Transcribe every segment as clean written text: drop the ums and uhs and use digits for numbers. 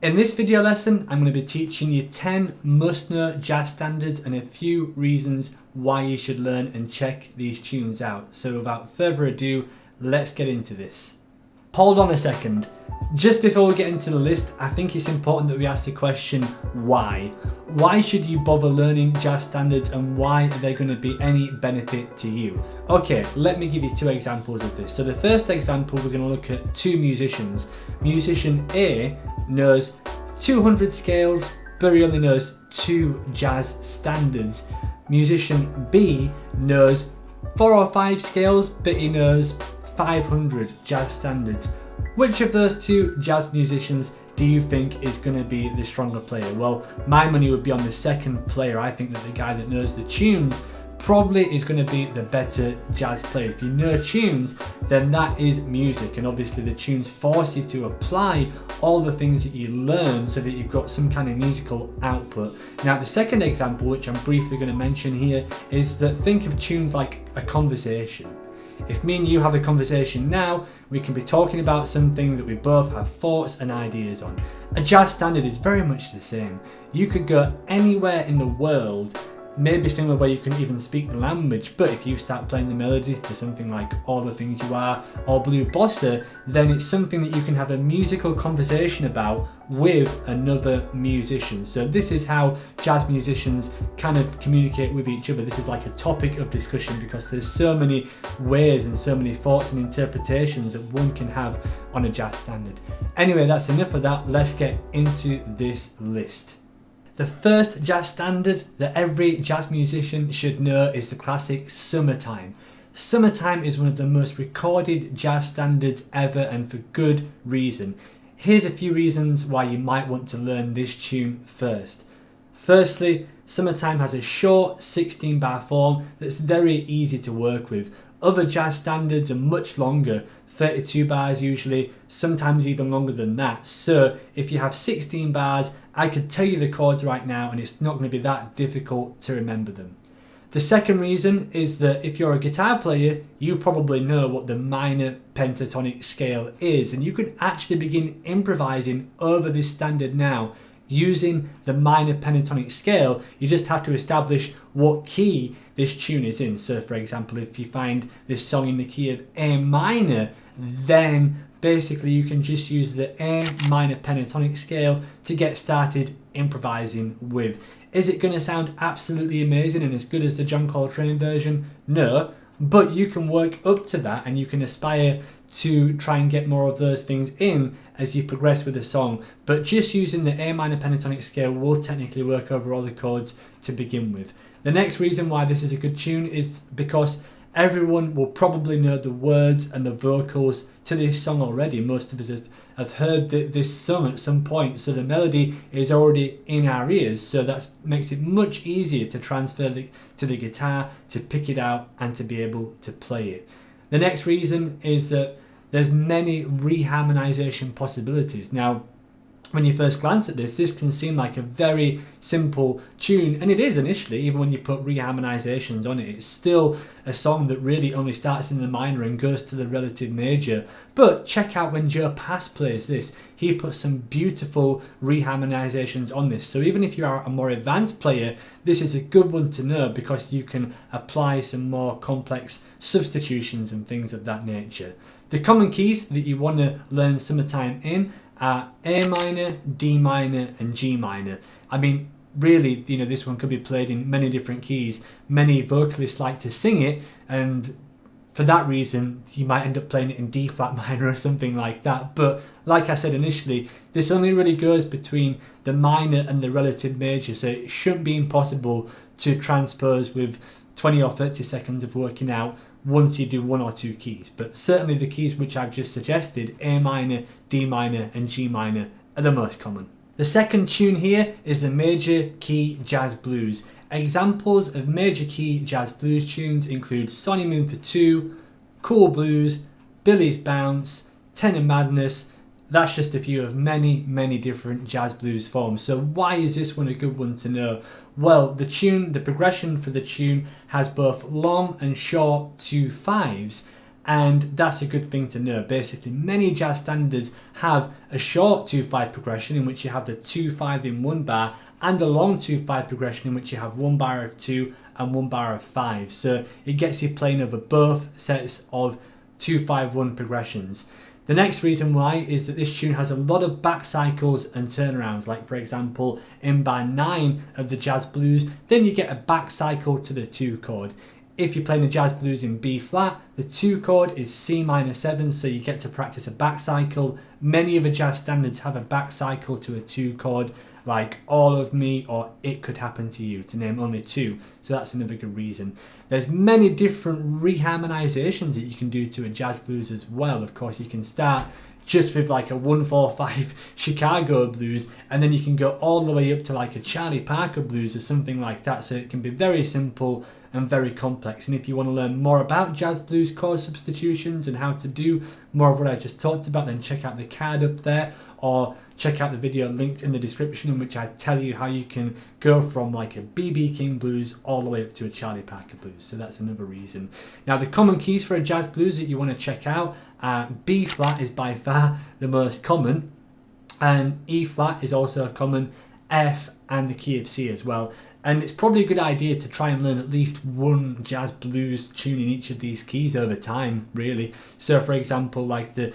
In this video lesson, I'm going to be teaching you 10 must-know jazz standards and a few reasons why you should learn and check these tunes out. So without further ado, let's get into this. Hold on a second. Just before we get into the list, I think it's important that we ask the question, why? Why should you bother learning jazz standards and why are they going to be any benefit to you? Okay, let me give you two examples of this. So the first example, we're going to look at two musicians. Musician A knows 200 scales, but he only knows 2 jazz standards. Musician B knows 4 or 5 scales, but he knows 500 jazz standards. Which of those two jazz musicians do you think is going to be the stronger player? Well, my money would be on the second player. I think that the guy that knows the tunes probably is going to be the better jazz player. If you know tunes, then that is music, and obviously the tunes force you to apply all the things that you learn so that you've got some kind of musical output. Now the second example, which I'm briefly going to mention here, is that think of tunes like a conversation. If me and you have a conversation now, we can be talking about something that we both have thoughts and ideas on. A jazz standard is very much the same. You could go anywhere in the world, maybe somewhere where you can even speak the language, but if you start playing the melody to something like All the Things You Are or Blue Bossa, then it's something that you can have a musical conversation about with another musician. So this is how jazz musicians kind of communicate with each other. This is like a topic of discussion because there's so many ways and so many thoughts and interpretations that one can have on a jazz standard. Anyway, that's enough of that. Let's get into this list. The first jazz standard that every jazz musician should know is the classic Summertime. Summertime is one of the most recorded jazz standards ever, and for good reason. Here's a few reasons why you might want to learn this tune first. Firstly, Summertime has a short 16-bar form that's very easy to work with. Other jazz standards are much longer, 32 bars usually, sometimes even longer than that. So if you have 16 bars, I could tell you the chords right now and it's not going to be that difficult to remember them. The second reason is that if you're a guitar player, you probably know what the minor pentatonic scale is, and you could actually begin improvising over this standard now using the minor pentatonic scale. You just have to establish what key this tune is in. So for example, if you find this song in the key of A minor, then basically you can just use the A minor pentatonic scale to get started improvising with. Is it going to sound absolutely amazing and as good as the John Coltrane version? No, but you can work up to that and you can aspire to try and get more of those things in as you progress with the song. But just using the A minor pentatonic scale will technically work over all the chords to begin with. The next reason why this is a good tune is because everyone will probably know the words and the vocals to this song already. Most of us have heard this sung at some point, so the melody is already in our ears, so that makes it much easier to transfer to the guitar, to pick it out and to be able to play it. The next reason is that there's many reharmonization possibilities. Now, when you first glance at this can seem like a very simple tune, and it is initially. Even when you put reharmonizations on it, it's still a song that really only starts in the minor and goes to the relative major. But check out when Joe Pass plays this, he puts some beautiful reharmonizations on this. So even if you are a more advanced player, this is a good one to know because you can apply some more complex substitutions and things of that nature. The common keys that you want to learn Summertime in are A minor, D minor and G minor. I mean, really, this one could be played in many different keys. Many vocalists like to sing it, and for that reason you might end up playing it in D flat minor or something like that. But like I said initially, this only really goes between the minor and the relative major, so it shouldn't be impossible to transpose with 20 or 30 seconds of working out once you do 1 or 2 keys. But certainly the keys which I've just suggested, A minor, D minor and G minor, are the most common. The second tune here is the major key jazz blues. Examples of major key jazz blues tunes include Sonny Moon for 2, Cool Blues, Billy's Bounce, Tenor Madness. That's just a few of many, many different jazz blues forms. So why is this one a good one to know? Well, the progression for the tune has both long and short 2/5, and that's a good thing to know. Basically, many jazz standards have a short 2/5 progression in which you have the 2/5 in one bar, and a long 2/5 progression in which you have one bar of 2 and one bar of 5. So it gets you playing over both sets of 2/5/1 progressions. The next reason why is that this tune has a lot of back cycles and turnarounds. Like for example, in bar 9 of the jazz blues, then you get a back cycle to the 2 chord. If you're playing the jazz blues in B flat, the 2 chord is C minor 7, so you get to practice a back cycle. Many of the jazz standards have a back cycle to a 2 chord, like All of Me or It Could Happen to You, to name only 2. So that's another good reason. There's many different reharmonizations that you can do to a jazz blues as well. Of course, you can start just with like a 1/4/5 Chicago blues, and then you can go all the way up to like a Charlie Parker blues or something like that. So it can be very simple and very complex. And if you want to learn more about jazz blues chord substitutions and how to do more of what I just talked about, then check out the card up there, or check out the video linked in the description in which I tell you how you can go from like a B.B. King blues all the way up to a Charlie Parker blues. So that's another reason. Now the common keys for a jazz blues that you want to check out, B flat is by far the most common, and E flat is also a common, F and the key of C as well. And it's probably a good idea to try and learn at least one jazz blues tune in each of these keys over time, really. So for example, like the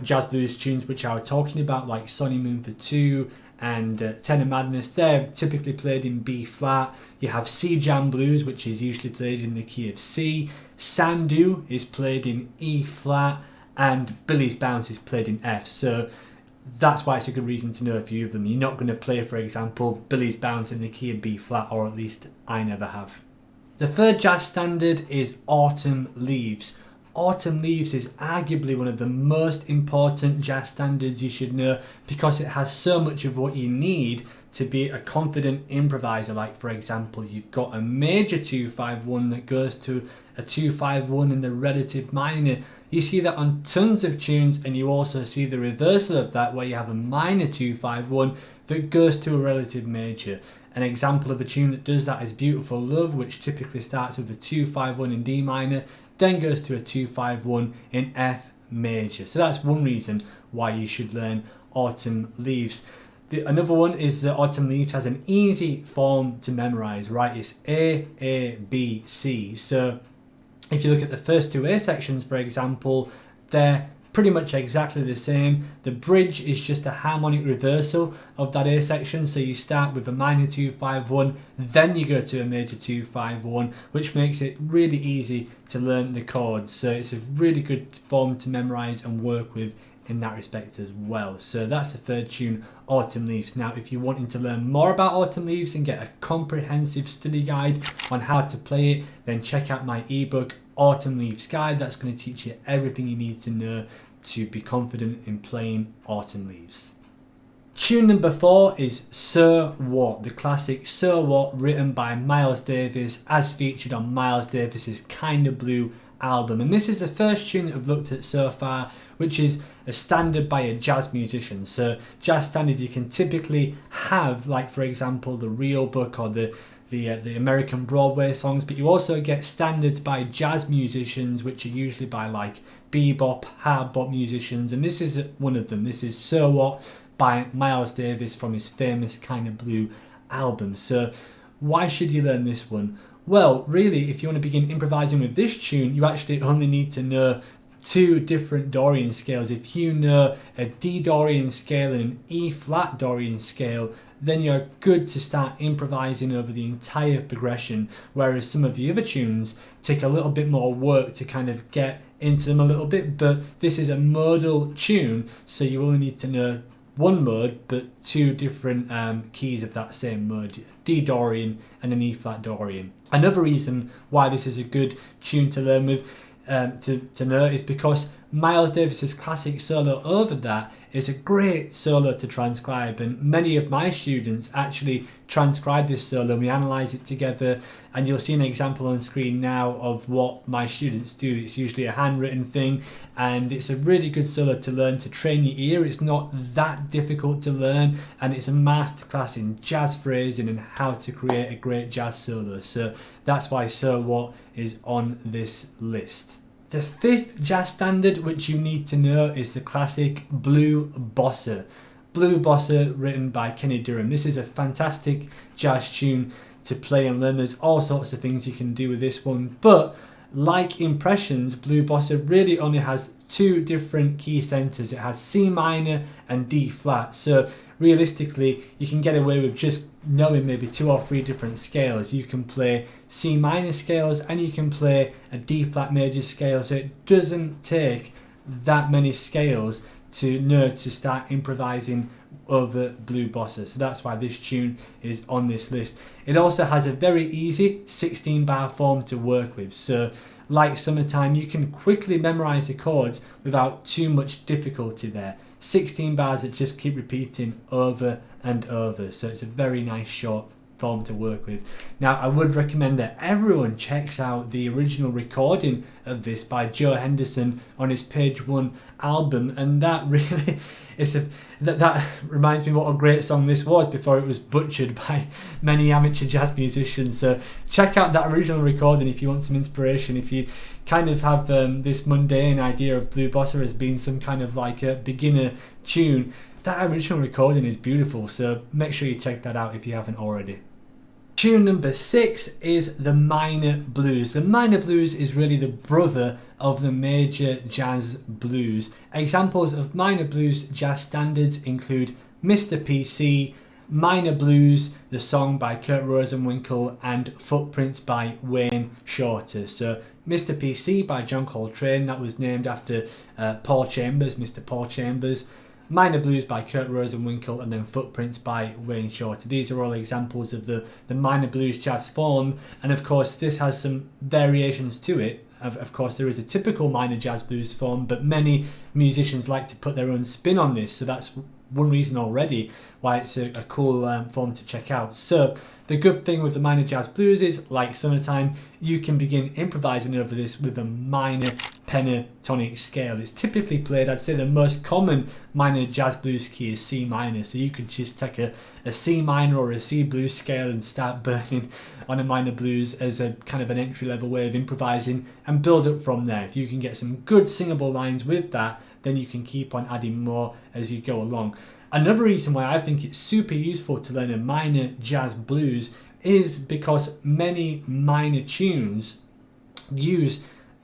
jazz blues tunes which I was talking about, like Sonny Moon for 2 and Tenor Madness, they're typically played in B flat. You have C Jam Blues, which is usually played in the key of C. Sandu is played in E flat, and Billy's Bounce is played in F. So that's why it's a good reason to know a few of them. You're not going to play, for example, Billy's Bounce in the key of B flat, or at least I never have. The third jazz standard is Autumn Leaves. Autumn Leaves is arguably one of the most important jazz standards you should know, because it has so much of what you need to be a confident improviser. Like for example, you've got a major 2/5/1 that goes to a 2/5/1 in the relative minor. You see that on tons of tunes, and you also see the reversal of that where you have a minor 2/5/1 that goes to a relative major. An example of a tune that does that is Beautiful Love, which typically starts with a 2/5/1 in D minor, then goes to a 2/5/1 in F major. So that's one reason why you should learn Autumn Leaves. Another one is that Autumn Leaves has an easy form to memorize, right? It's A, A, B, C. So if you look at the first 2 A sections, for example, they're pretty much exactly the same. The bridge is just a harmonic reversal of that A section. So you start with a minor 2/5/1, then you go to a major 2/5/1, which makes it really easy to learn the chords. So it's a really good form to memorize and work with in that respect as well. So that's the third tune, Autumn Leaves. Now, if you're wanting to learn more about Autumn Leaves and get a comprehensive study guide on how to play it, then check out my ebook, Autumn Leaves Guide. That's going to teach you everything you need to know to be confident in playing Autumn Leaves. Tune number 4 is So What, the classic So What, written by Miles Davis, as featured on Miles Davis's Kinda Blue album. And this is the first tune that I've looked at so far, which is a standard by a jazz musician. So jazz standards you can typically have, like for example the Real Book or the American Broadway songs, but you also get standards by jazz musicians, which are usually by like bebop, hard bop musicians, and this is one of them. This is So What by Miles Davis from his famous Kinda Blue album. So why should you learn this one? Well, really, if you want to begin improvising with this tune, you actually only need to know 2 different Dorian scales. If you know a D Dorian scale and an E flat Dorian scale, then you're good to start improvising over the entire progression, whereas some of the other tunes take a little bit more work to kind of get into them a little bit. But this is a modal tune, so you only need to know 1 mode but 2 different keys of that same mode, D Dorian and an E flat Dorian. Another reason why this is a good tune to learn with, to know, is because Miles Davis's classic solo over that is a great solo to transcribe, and many of my students actually transcribe this solo. We analyze it together, and you'll see an example on screen now of what my students do. It's usually a handwritten thing, and it's a really good solo to learn, to train your ear. It's not that difficult to learn, and it's a masterclass in jazz phrasing and how to create a great jazz solo. So that's why So What is on this list. The fifth jazz standard which you need to know is the classic Blue Bossa. Blue Bossa, written by Kenny Durham. This is a fantastic jazz tune to play and learn. There's all sorts of things you can do with this one, but like Impressions, Blue Bossa really only has two different key centers. It has C minor and D flat. So realistically, you can get away with just knowing maybe 2 or 3 different scales. You can play C minor scales and you can play a D flat major scale. So it doesn't take that many scales to know to start improvising over Blue Bossa. So that's why this tune is on this list. It also has a very easy 16 bar form to work with. So like Summertime, you can quickly memorize the chords without too much difficulty there. 16 bars that just keep repeating over and over. So it's a very nice short form to work with. Now, I would recommend that everyone checks out the original recording of this by Joe Henderson on his Page One album, and that really that reminds me what a great song this was before it was butchered by many amateur jazz musicians. So check out that original recording if you want some inspiration. If you kind of have this mundane idea of Blue Bossa as being some kind of like a beginner tune, that original recording is beautiful. So make sure you check that out if you haven't already. Tune number 6 is the minor blues. The minor blues is really the brother of the major jazz blues. Examples of minor blues jazz standards include Mr. PC, Minor Blues, the song by Kurt Rosenwinkel, and Footprints by Wayne Shorter. So Mr. PC by John Coltrane, that was named after Paul Chambers, Mr. Paul Chambers. Minor Blues by Kurt Rosenwinkel, and then Footprints by Wayne Shorter. These are all examples of the minor blues jazz form, and of course this has some variations to it. Of course there is a typical minor jazz blues form, but many musicians like to put their own spin on this, so that's one reason already why it's a cool form to check out. So the good thing with the minor jazz blues is, like Summertime, you can begin improvising over this with a minor pentatonic scale. It's typically played, I'd say the most common minor jazz blues key is C minor, so you could just take a C minor or a C blues scale and start burning on a minor blues as a kind of an entry level way of improvising and build up from there. If you can get some good singable lines with that, then you can keep on adding more as you go along. Another reason why I think it's super useful to learn a minor jazz blues is because many minor tunes use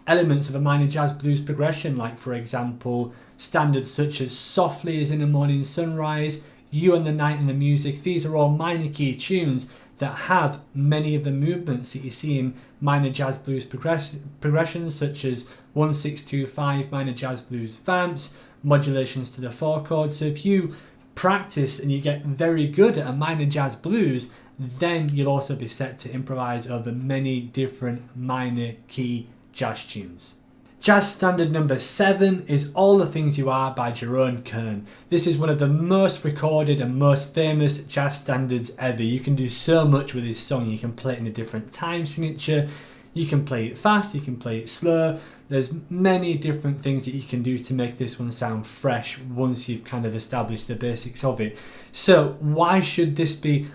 elements of a minor jazz blues progression, like for example standards such as Softly as in a Morning Sunrise, You and the Night and the Music. These are all minor key tunes that have many of the movements that you see in minor jazz blues progressions, such as 1-6-2-5 minor jazz blues vamps, modulations to the 4 chords. So if you practice and you get very good at a minor jazz blues, then you'll also be set to improvise over many different minor key jazz tunes. Jazz standard number 7 is All the Things You Are by Jerome Kern. This is one of the most recorded and most famous jazz standards ever. You can do so much with this song. You can play it in a different time signature, you can play it fast, you can play it slow. There's many different things that you can do to make this one sound fresh once you've kind of established the basics of it. So why should this be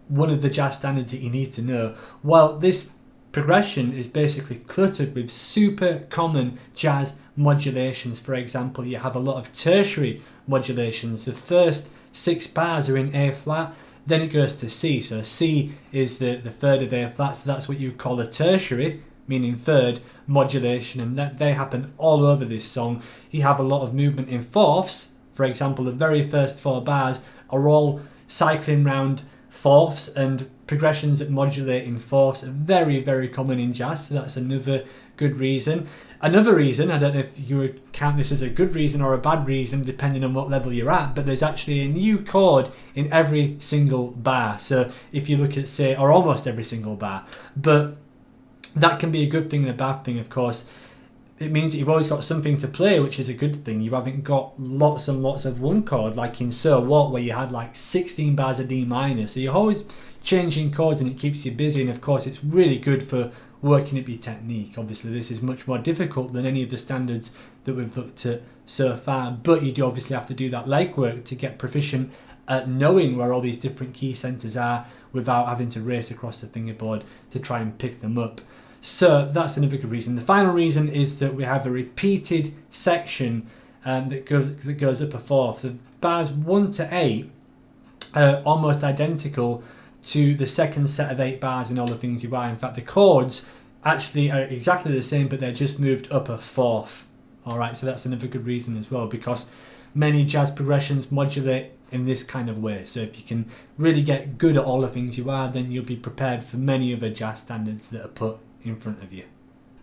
one of the jazz standards that you need to know? Well, this progression is basically cluttered with super common jazz modulations. For example, you have a lot of tertiary modulations. The first 6 bars are in A flat, then it goes to C. So C is the third of A flat, so that's what you call a tertiary, meaning third modulation, and that they happen all over this song. You have a lot of movement in fourths. For example, the very first 4 bars are all cycling round fourths, and progressions that modulate in fourths are very, very common in jazz, so that's another good reason. Another reason, I don't know if you would count this as a good reason or a bad reason depending on what level you're at, but there's actually a new chord in every single bar. So if you look at, say, or almost every single bar, but that can be a good thing and a bad thing, of course. It means that you've always got something to play, which is a good thing. You haven't got lots and lots of one chord like in So What, where you had like 16 bars of D minor. So you're always changing chords and it keeps you busy, and of course it's really good for working up your technique. Obviously this is much more difficult than any of the standards that we've looked at so far, but you do obviously have to do that legwork to get proficient at knowing where all these different key centers are without having to race across the fingerboard to try and pick them up. So that's another good reason. The final reason is that we have a repeated section that goes up a fourth. The bars 1 to 8 are almost identical to the second set of 8 bars in All the Things You Are. In fact, the chords actually are exactly the same, but they're just moved up a fourth. All right, so that's another good reason as well, because many jazz progressions modulate in this kind of way. So if you can really get good at All the Things You Are, then you'll be prepared for many other jazz standards that are put in front of you.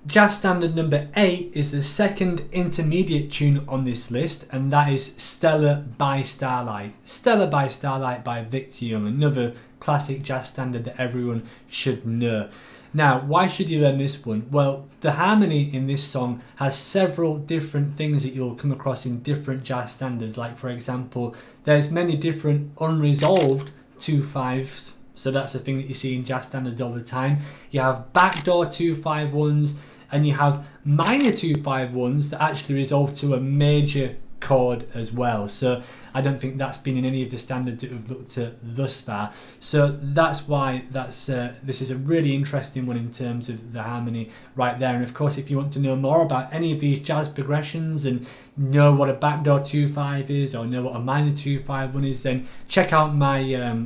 Jazz standard number 8 is the second intermediate tune on this list, and that is Stella By Starlight. Stella By Starlight by Victor Young, another classic jazz standard that everyone should know. Now, why should you learn this one? Well, the harmony in this song has several different things that you'll come across in different jazz standards. Like, for example, there's many different unresolved 2/5s. So that's a thing that you see in jazz standards all the time. You have backdoor 2/5-1s, and you have minor 2/5-1s that actually resolve to a major chord as well. So I don't think that's been in any of the standards that we've looked at thus far. So that's why this is a really interesting one in terms of the harmony right there. And of course, if you want to know more about any of these jazz progressions and know what a backdoor 2/5 is, or know what a minor 2/5-1 is, then check out my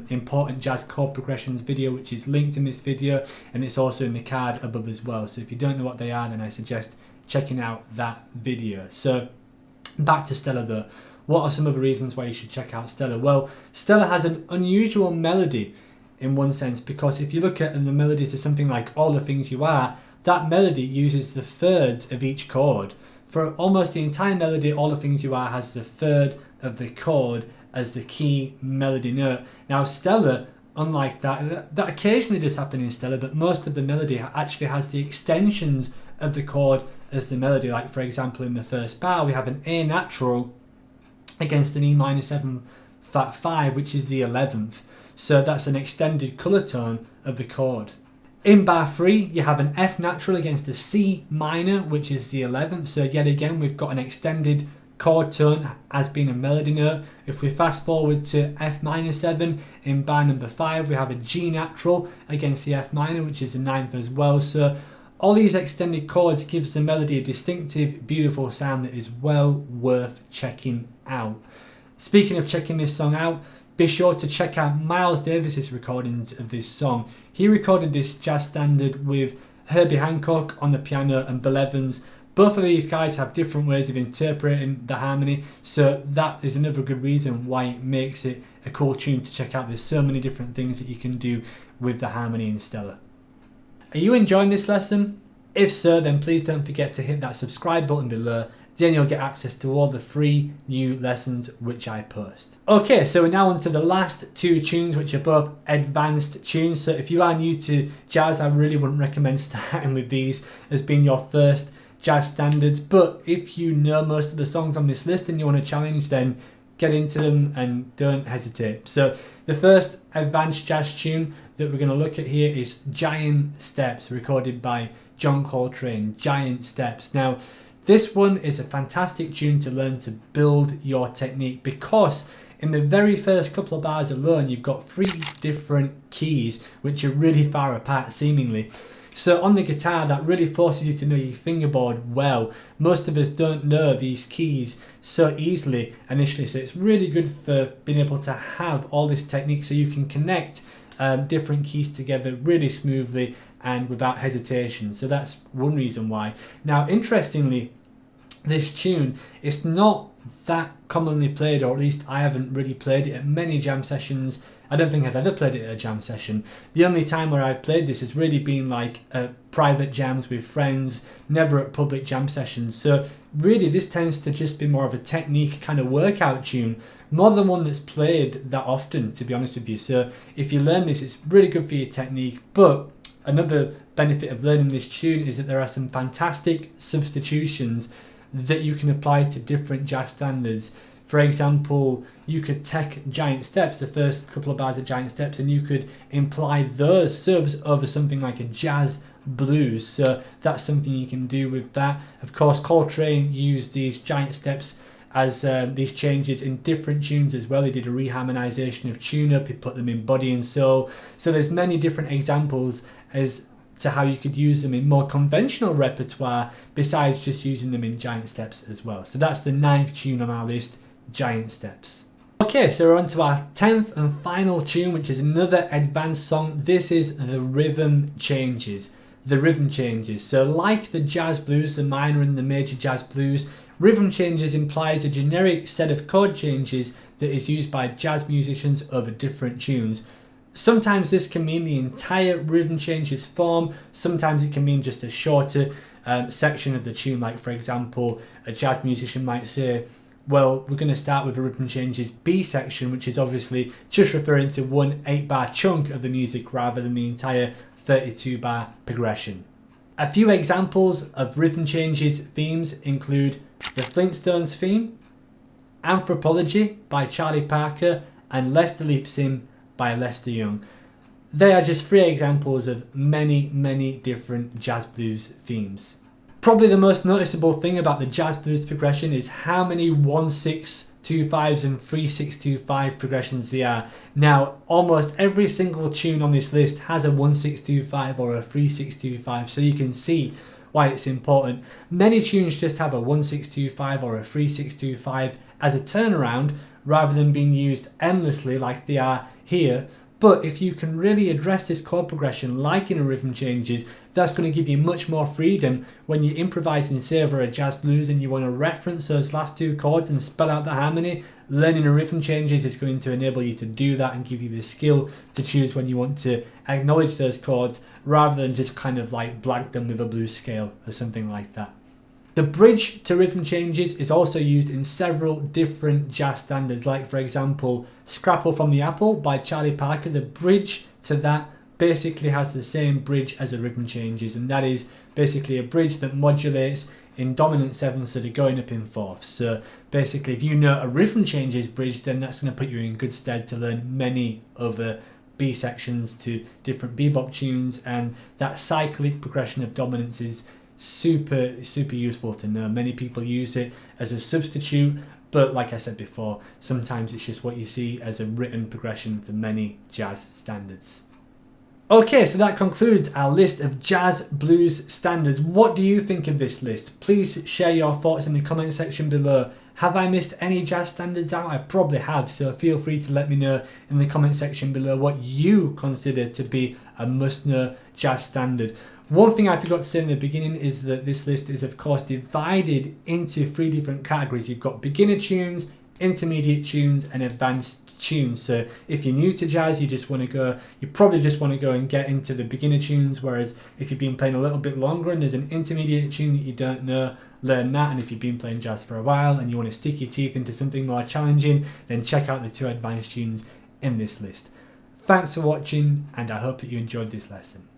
important jazz chord progressions video, which is linked in this video, and it's also in the card above as well. So if you don't know what they are, then I suggest checking out that video. So back to Stella though. What are some other reasons why you should check out Stella? Well, Stella has an unusual melody in one sense, because if you look at the melodies of something like All the Things You Are, that melody uses the thirds of each chord. For almost the entire melody, All the Things You Are has the third of the chord as the key melody note. Now Stella, unlike that occasionally does happen in Stella, but most of the melody actually has the extensions of the chord as the melody. Like, for example, in the first bar we have an A natural against an E minor 7 flat 5, which is the 11th. So that's an extended colour tone of the chord. In bar 3 you have an F natural against a C minor, which is the 11th. So yet again we've got an extended chord tone as being a melody note. If we fast forward to F minor 7 in bar number 5, we have a G natural against the F minor, which is the 9th as well. So all these extended chords gives the melody a distinctive, beautiful sound that is well worth checking out. Speaking of checking this song out, be sure to check out Miles Davis's recordings of this song. He recorded this jazz standard with Herbie Hancock on the piano and Bill Evans. Both of these guys have different ways of interpreting the harmony, so that is another good reason why it makes it a cool tune to check out. There's so many different things that you can do with the harmony in Stella. Are you enjoying this lesson? If so, then please don't forget to hit that subscribe button below. Then you'll get access to all the free new lessons which I post. Okay, so we're now on to the last 2 tunes, which are both advanced tunes. So if you are new to jazz, I really wouldn't recommend starting with these as being your first jazz standards. But if you know most of the songs on this list and you want to challenge, then get into them and don't hesitate. So the first advanced jazz tune that we're going to look at here is Giant Steps, recorded by John Coltrane. Giant Steps. Now this one is a fantastic tune to learn to build your technique, because in the very first couple of bars alone you've got 3 different keys which are really far apart seemingly. So on the guitar that really forces you to know your fingerboard well. Most of us don't know these keys so easily initially, so it's really good for being able to have all this technique so you can connect different keys together really smoothly and without hesitation. So that's one reason why. Now interestingly, this tune is not that commonly played, or at least I haven't really played it at many jam sessions. I don't think I've ever played it at a jam session. The only time where I've played this has really been like private jams with friends, never at public jam sessions. So really this tends to just be more of a technique kind of workout tune, more than one that's played that often, to be honest with you. So if you learn this, it's really good for your technique. But another benefit of learning this tune is that there are some fantastic substitutions that you can apply to different jazz standards. For example, you could take Giant Steps, the first couple of bars of Giant Steps, and you could imply those subs over something like a jazz blues. So that's something you can do with that. Of course, Coltrane used these Giant Steps as these changes in different tunes as well. He did a reharmonization of Tune Up, he put them in Body and Soul. So there's many different examples as to how you could use them in more conventional repertoire besides just using them in giant steps as well. So that's the 9th tune on our list, Giant Steps. Okay, so we're on to our 10th and final tune, which is another advanced song. This is the rhythm changes. The rhythm changes. So like the jazz blues, the minor and the major jazz blues, rhythm changes implies a generic set of chord changes that is used by jazz musicians over different tunes. Sometimes this can mean the entire rhythm changes form, sometimes it can mean just a shorter section of the tune. Like for example, a jazz musician might say, well, we're going to start with the rhythm changes B section, which is obviously just referring to one 8-bar chunk of the music rather than the entire 32-bar progression. A few examples of rhythm changes themes include the Flintstones theme, Anthropology by Charlie Parker, and Lester Leaps In by Lester Young. They are just 3 examples of many, many different jazz blues themes. Probably the most noticeable thing about the jazz blues progression is how many 1-6-2-5s and 3-6-2-5 progressions there are. Now, almost every single tune on this list has a 1-6-2-5 or a 3-6-2-5, so you can see why it's important. Many tunes just have a 1-6-2-5 or a 3-6-2-5 as a turnaround rather than being used endlessly like they are here. But if you can really address this chord progression like in a rhythm changes, that's going to give you much more freedom when you're improvising, say, over a jazz blues and you want to reference those last 2 chords and spell out the harmony. Learning a rhythm changes is going to enable you to do that and give you the skill to choose when you want to acknowledge those chords rather than just kind of like blag them with a blues scale or something like that. The bridge to rhythm changes is also used in several different jazz standards, like for example, Scrapple from the Apple by Charlie Parker. The bridge to that basically has the same bridge as a rhythm changes, and that is basically a bridge that modulates in dominant 7ths that are going up in 4ths. So basically if you know a rhythm changes bridge, then that's going to put you in good stead to learn many other B sections to different bebop tunes, and that cyclic progression of dominance is super useful to know. Many people use it as a substitute, but like I said before, sometimes it's just what you see as a written progression for many jazz standards. Okay, so that concludes our list of jazz blues standards. What do you think of this list? Please share your thoughts in the comment section below. Have I missed any jazz standards out? I probably have, so feel free to let me know in the comment section below what you consider to be a must-know jazz standard. One thing I forgot to say in the beginning is that this list is of course divided into 3 different categories. You've got beginner tunes, intermediate tunes, and advanced tunes. So if you're new to jazz, you probably just want to go and get into the beginner tunes, whereas if you've been playing a little bit longer and there's an intermediate tune that you don't know, learn that. And if you've been playing jazz for a while and you want to stick your teeth into something more challenging, then check out the 2 advanced tunes in this list. Thanks for watching, and I hope that you enjoyed this lesson.